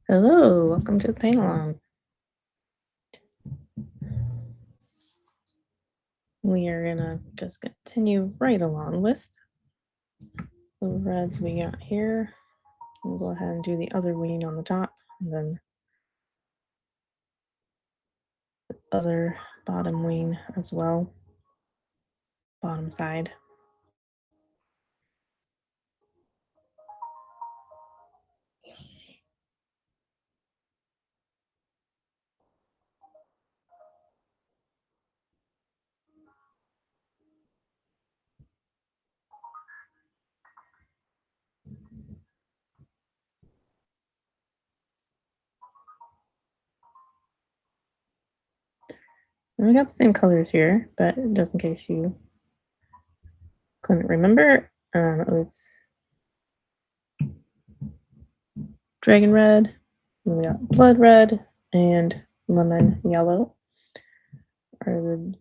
Hello, welcome to the paint along. We are gonna just continue right along with the reds we got here. We'll go ahead and do the other wing on the top, and then the other bottom wing as well, bottom side. And we got the same colors here, but just in case you couldn't remember, it's dragon red, and we got blood red, and lemon yellow are the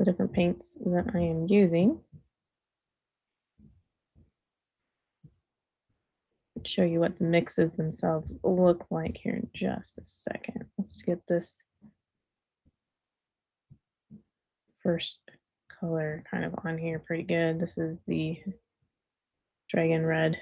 different paints that I am using. Show you what the mixes themselves look like here in just a second. Let's get this first color kind of on here pretty good. This is the dragon red.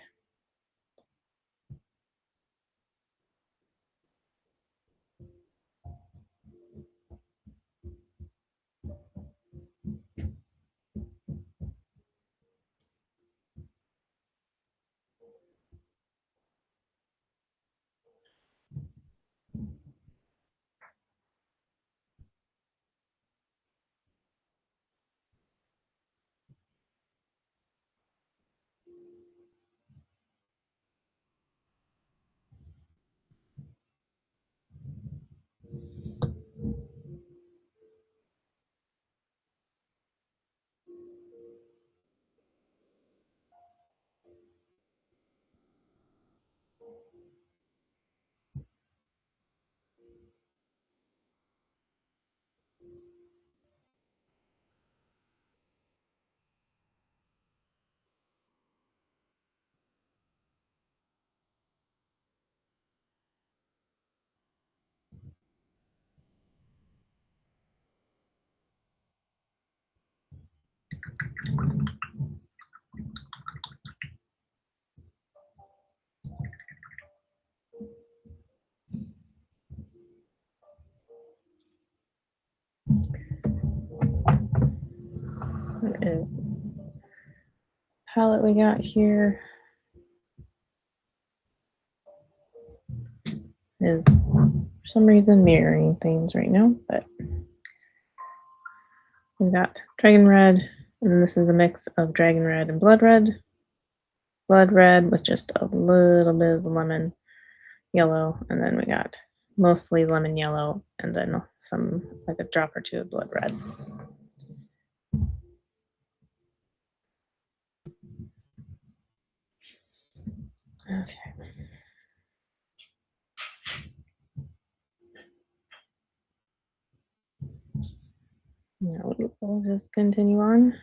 There is palette we got here. Is for some reason mirroring things right now, but we got dragon red, and this is a mix of dragon red and blood red with just a little bit of lemon yellow, and then we got mostly lemon yellow and then some, like a drop or two of blood red. Okay. Now we'll just continue on.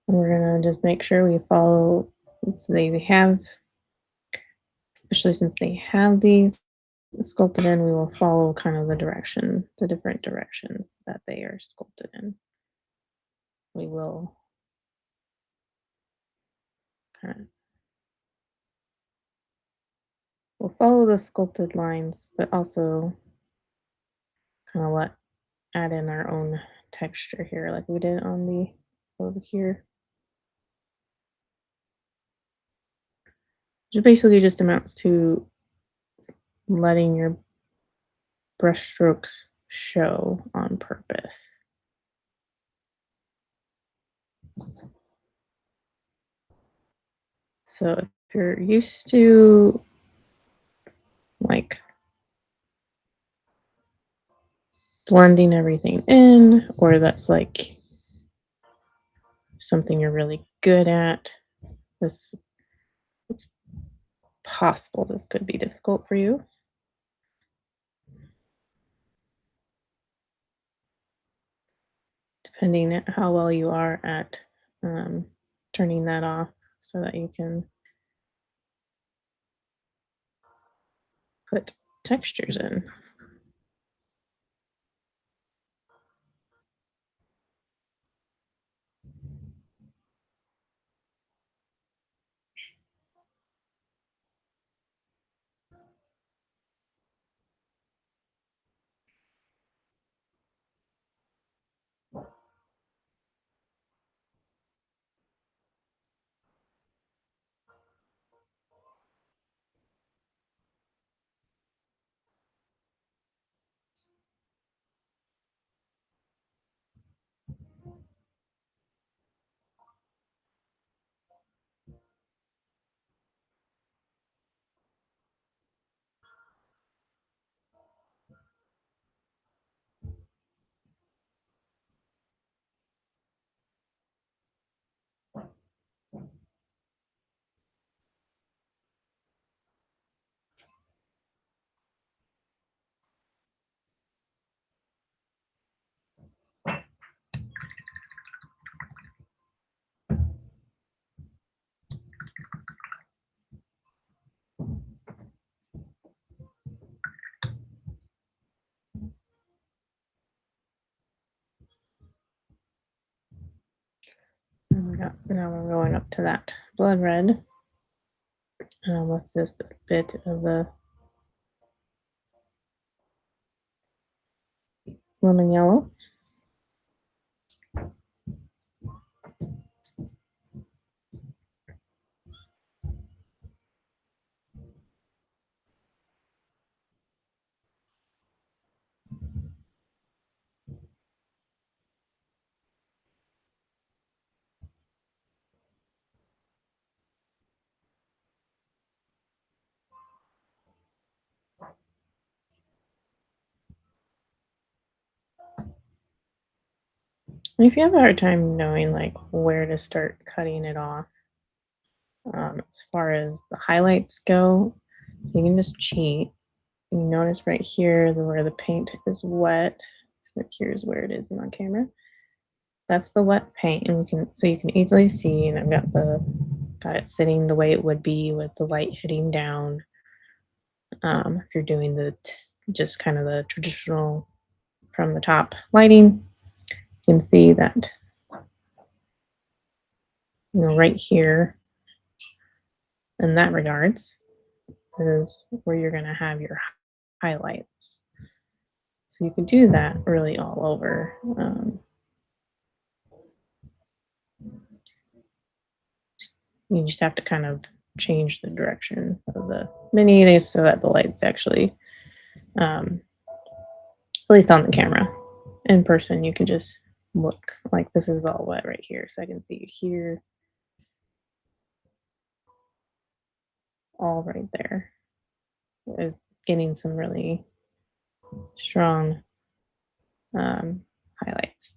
And we're gonna just make sure we follow, so they have, especially since they have these sculpted in, we will follow kind of the different directions that they are sculpted in. We will kind of, we'll follow the sculpted lines, but also kind of add in our own texture here, like we did on the over here. Which basically just amounts to letting your brush strokes show on purpose. So if you're used to like blending everything in, or that's like something you're really good at, it's possible this could be difficult for you. depending on how well you are at turning that off so that you can put textures in. Now we're going up to that blood red with just a bit of the lemon yellow. And if you have a hard time knowing like where to start cutting it off, as far as the highlights go, you can just cheat. You notice right here where the paint is wet. So here's where it is on camera. That's the wet paint, and you can easily see. And I've got it sitting the way it would be with the light hitting down. If you're doing just kind of the traditional from the top lighting, you can see that right here in that regards is where you're going to have your highlights. So you can do that really all over. You just have to kind of change the direction of the mini so that the lights actually, at least on the camera. In person, you can just look like this is all wet right here. So I can see you here, all right there. Is getting some really strong highlights.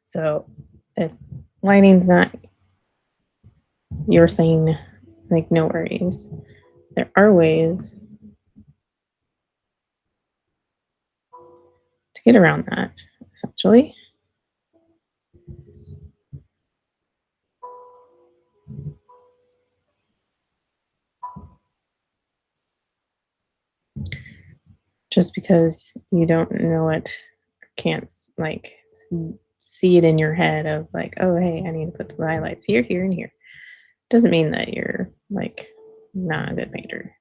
So if lighting's not your thing, like no worries. There are ways to get around that, essentially. Just because you don't know it, can't like see it in your head of like, oh, hey, I need to put the highlights here, here, and here. Doesn't mean that you're like not a good painter.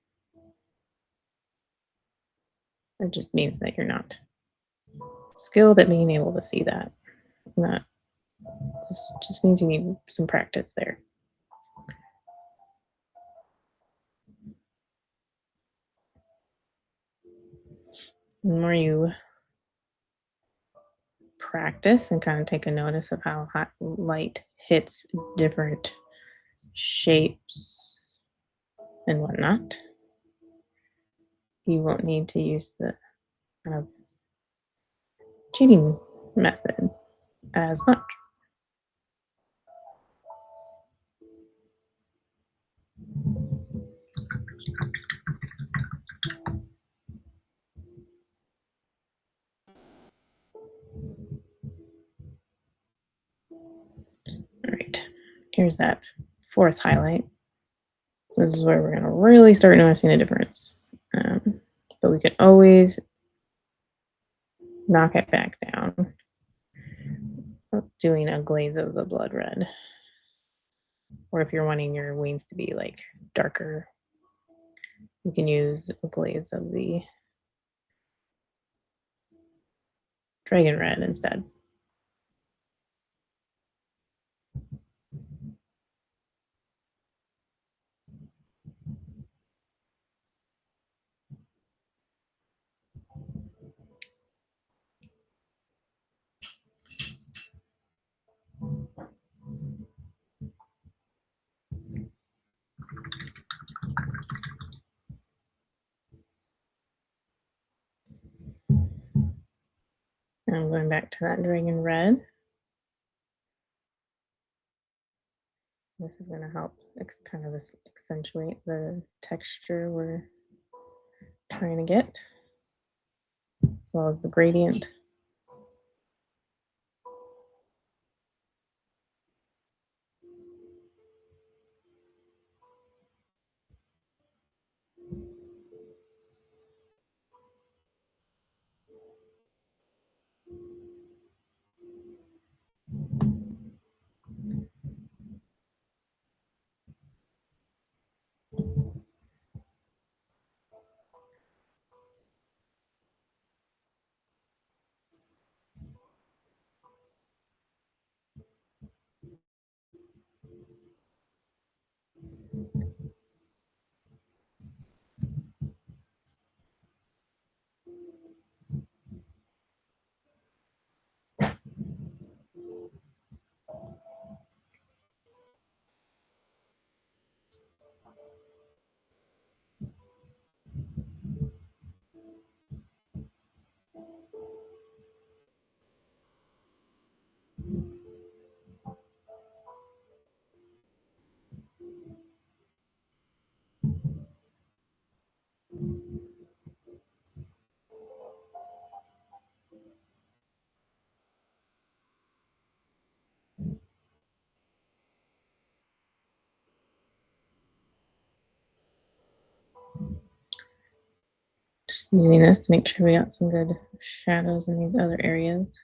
It just means that you're not skilled at being able to see that. That just means you need some practice there. The more you practice and kind of take a notice of how hot light hits different shapes and whatnot, you won't need to use the kind of cheating method as much. here's that fourth highlight. So this is where we're going to really start noticing a difference. But we can always knock it back down, doing a glaze of the blood red. Or if you're wanting your wings to be like darker, you can use a glaze of the dragon red instead. And I'm going back to that dragon red. This is going to help kind of accentuate the texture we're trying to get, as well as the gradient. Just using this to make sure we got some good shadows in these other areas.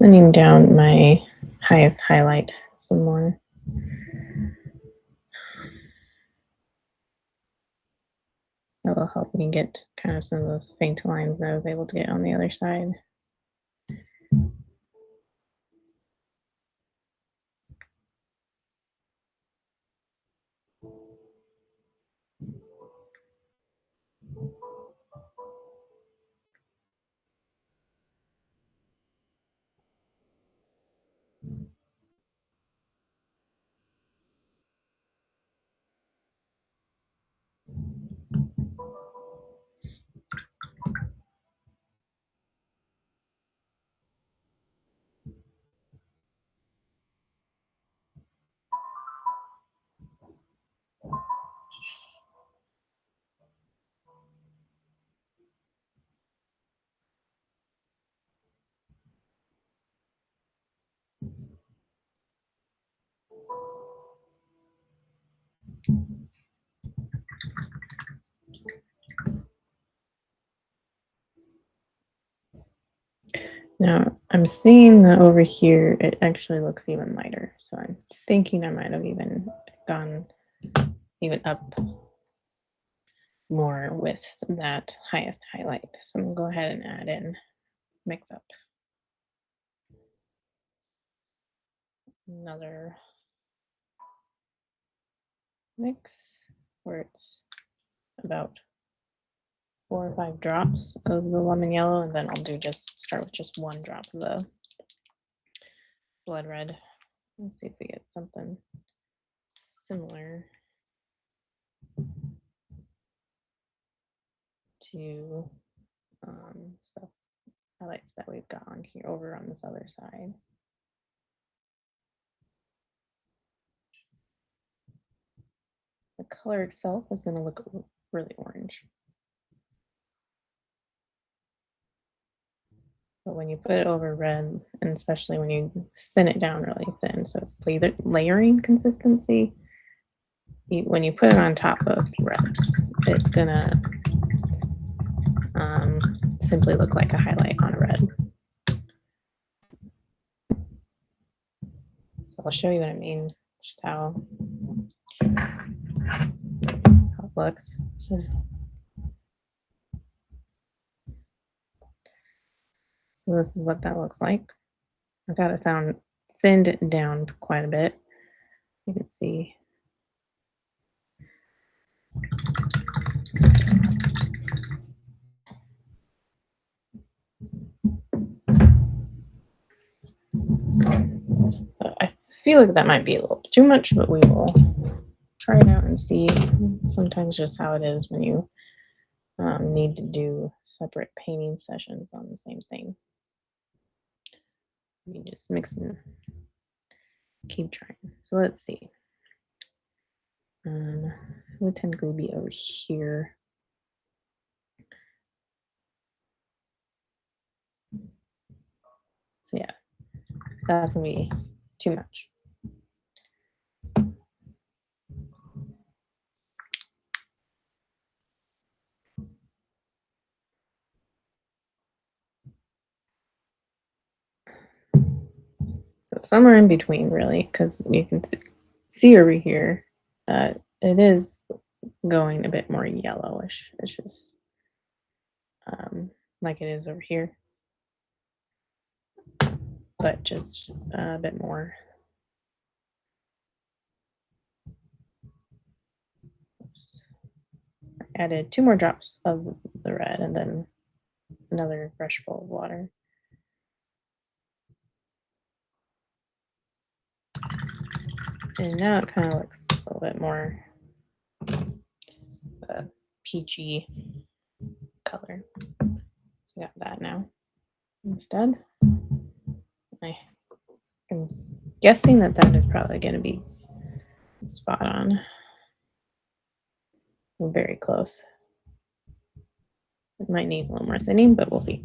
thinning down my highlight some more. That will help me get kind of some of those faint lines that I was able to get on the other side. Now I'm seeing that over here it actually looks even lighter, so I'm thinking I might have even gone even up more with that highest highlight. So I'm gonna go ahead and add in, mix up another mix where it's about 4 or 5 drops of the lemon yellow, and then I'll start with just 1 drop of the blood red. Let's see if we get something similar to stuff highlights that we've got on here over on this other side. The color itself is going to look really orange. But when you put it over red, and especially when you thin it down really thin, so it's layering consistency, when you put it on top of reds, it's going to simply look like a highlight on a red. So I'll show you what I mean, just how it looks. So this is what that looks like. I've got it thinned down quite a bit. You can see. So I feel like that might be a little too much, but we will try it out and see. Sometimes just how it is when you need to do separate painting sessions on the same thing. You just mix and keep trying. So let's see. It would technically be over here. So yeah, that's gonna be too much. So somewhere in between, really, because you can see over here, it is going a bit more yellowish. It's just like it is over here, but just a bit more. Oops. I added 2 more drops of the red and then another brush full of water. And now it kind of looks a little bit more peachy color. So we got that now. Instead, I'm guessing that is probably going to be spot on. We're very close. It might need a little more thinning, but we'll see.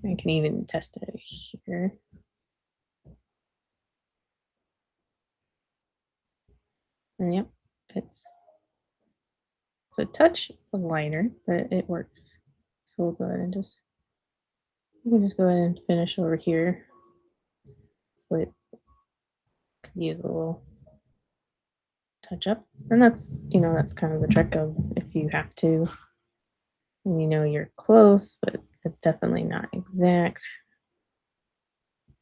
I can even test it here. And yep, it's a touch lighter, but it works. So we'll go ahead and we can just go ahead and finish over here. So it could use a little touch up. And that's kind of the trick of if you have to, and you're close, but it's definitely not exact.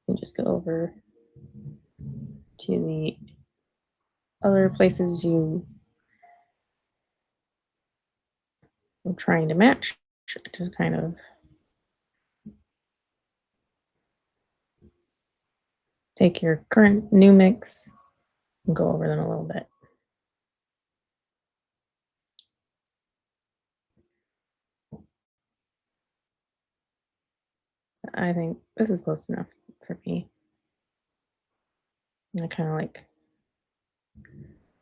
You just go over to the other places you are trying to match. Just kind of take your current new mix and go over them a little bit. I think this is close enough for me. I kind of like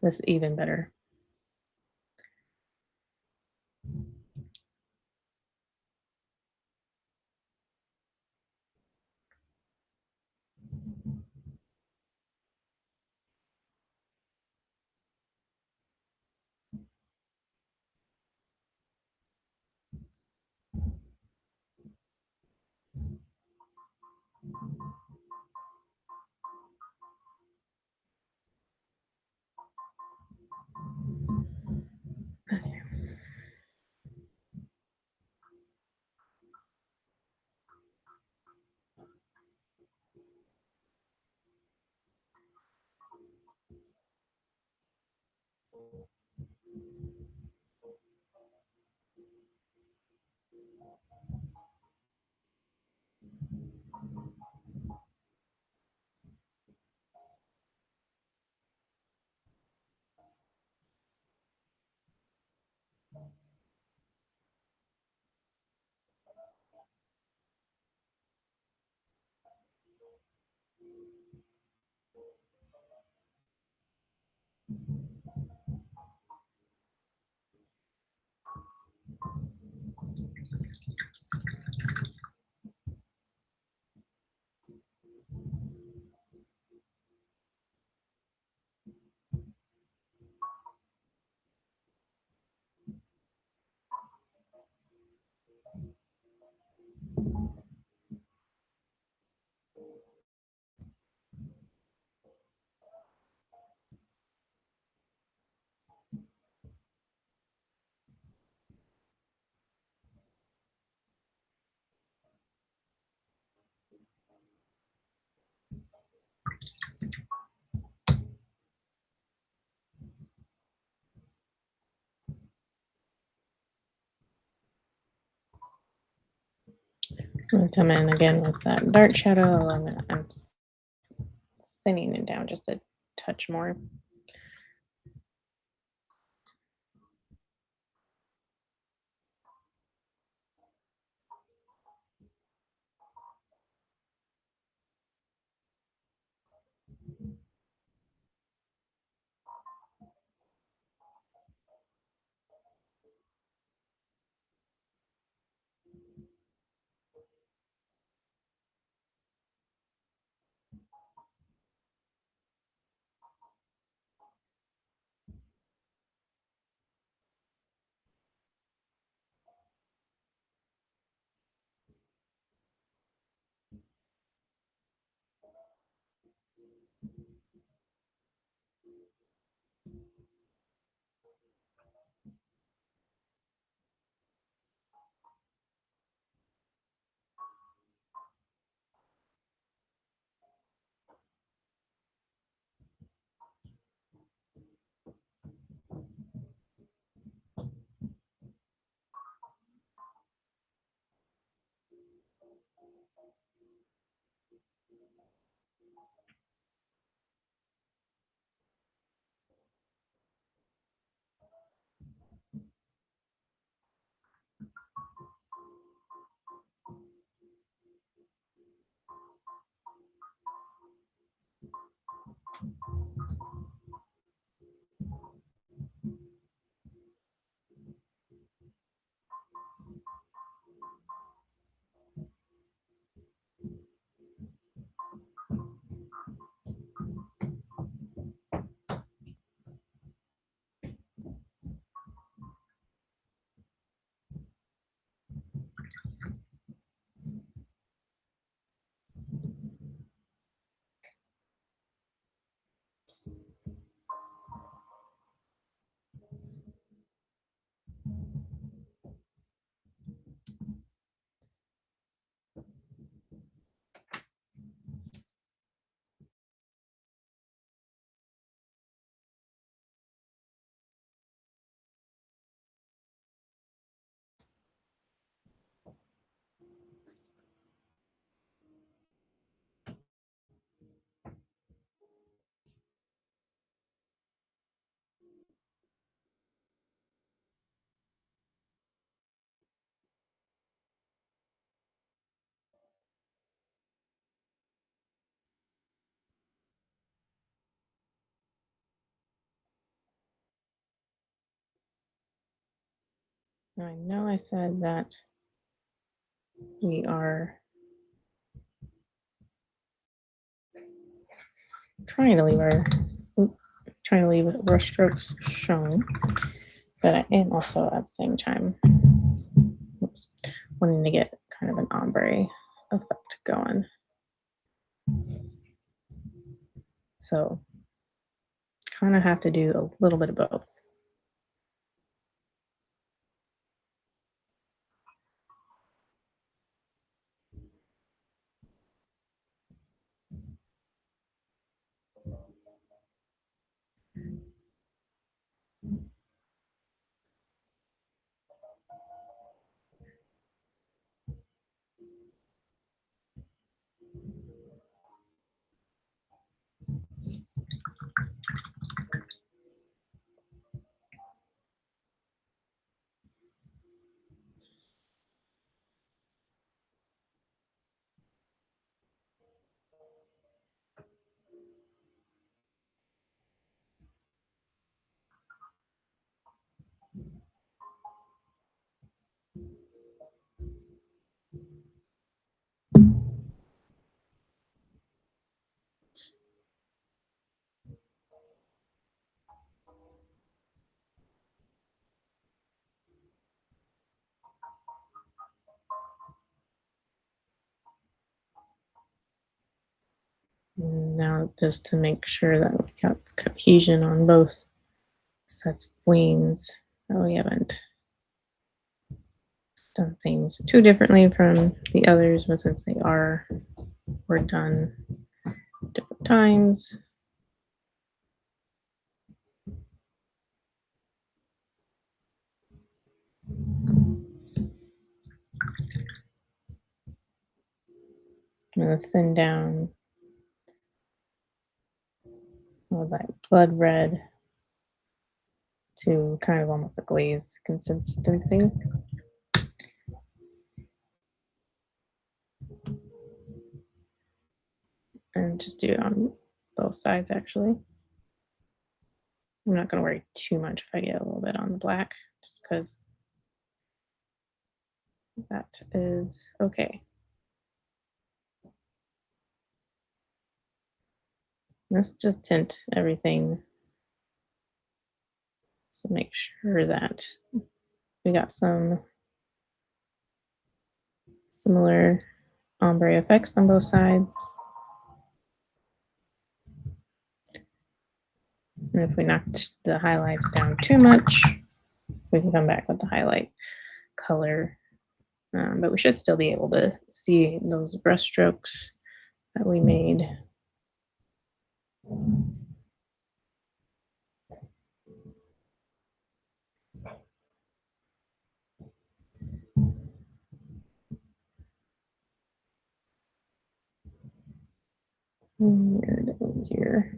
this even better. Okay. I'm gonna come in again with that dark shadow. I'm thinning it down just a touch more. Now, I know I said that we are trying to leave brush strokes shown, but I am also at the same time wanting to get kind of an ombre effect going. So kind of have to do a little bit of both. Now, just to make sure that we got cohesion on both sets of wings, that we haven't done things too differently from the others, but since were done different times. I'm going to thin down with that blood red to kind of almost a glaze consistency. And just do it on both sides, actually. I'm not going to worry too much if I get a little bit on the black, just because that is okay. Let's just tint everything to make sure that we got some similar ombre effects on both sides. And if we knocked the highlights down too much, we can come back with the highlight color. But we should still be able to see those brush strokes that we made. Here.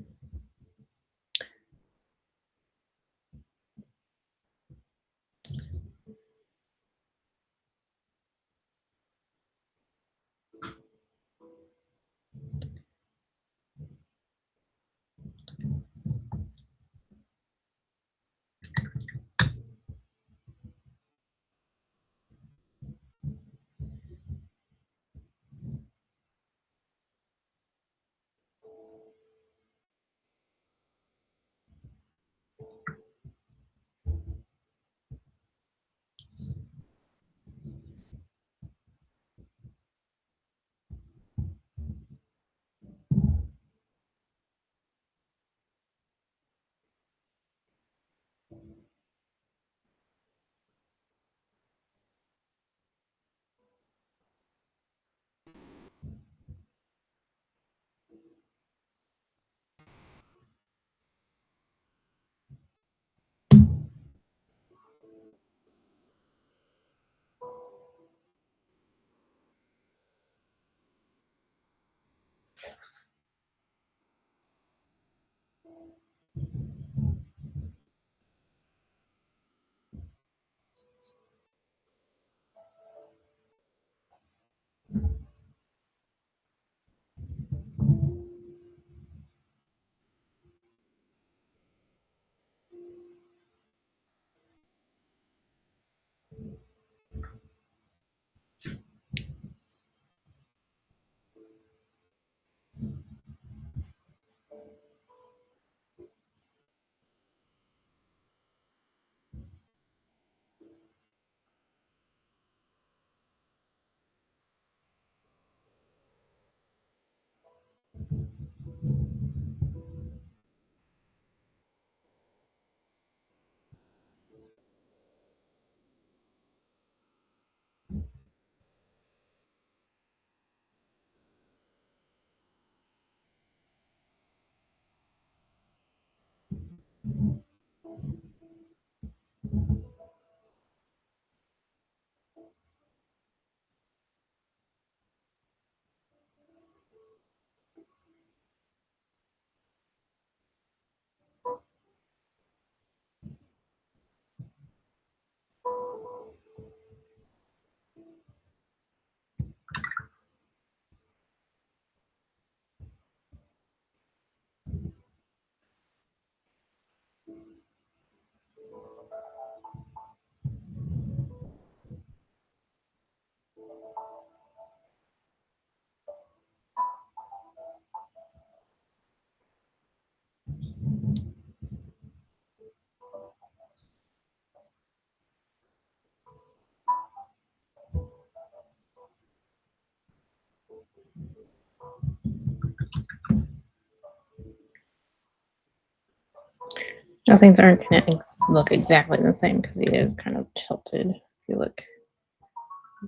Now things aren't going to look exactly the same because he is kind of tilted. If you look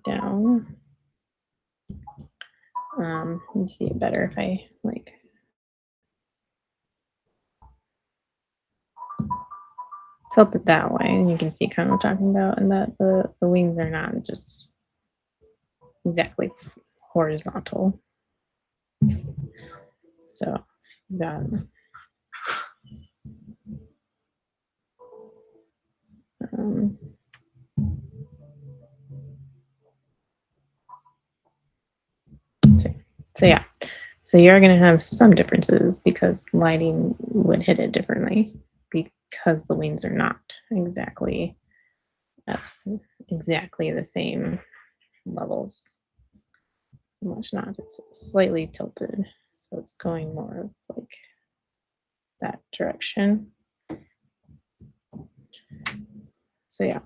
down, you see it better if I like tilt it that way, and you can see kind of what I'm talking about, and that the wings are not just exactly horizontal. So that so yeah, so you're going to have some differences because lighting would hit it differently because the wings are not exactly that's exactly the same levels. Much not. It's slightly tilted, so it's going more like that direction. So yeah,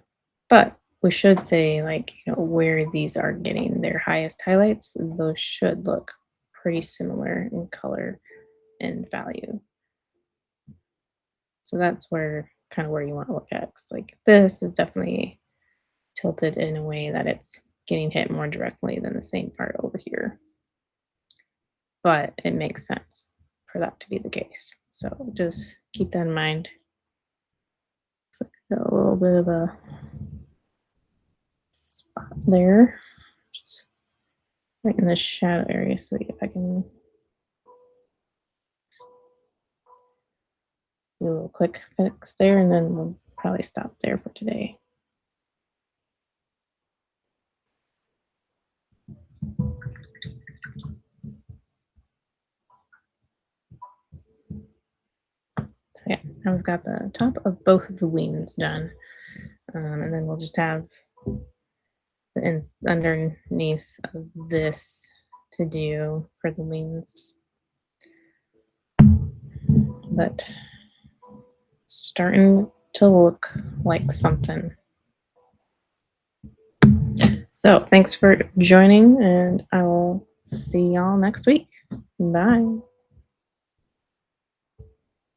but we should say like, you know, where these are getting their highest highlights, those should look pretty similar in color and value. So that's where kind of where you want to look at. It's like this is definitely tilted in a way that it's getting hit more directly than the same part over here. But it makes sense for that to be the case. So just keep that in mind. It's like a little bit of a spot there, just right in the shadow area. So if I can do a little quick fix there, and then we'll probably stop there for today. So yeah, now we've got the top of both of the wings done, and then we'll just have the underneath of this to do for the wings. But starting to look like something. So thanks for joining, and I will see y'all next week. Bye.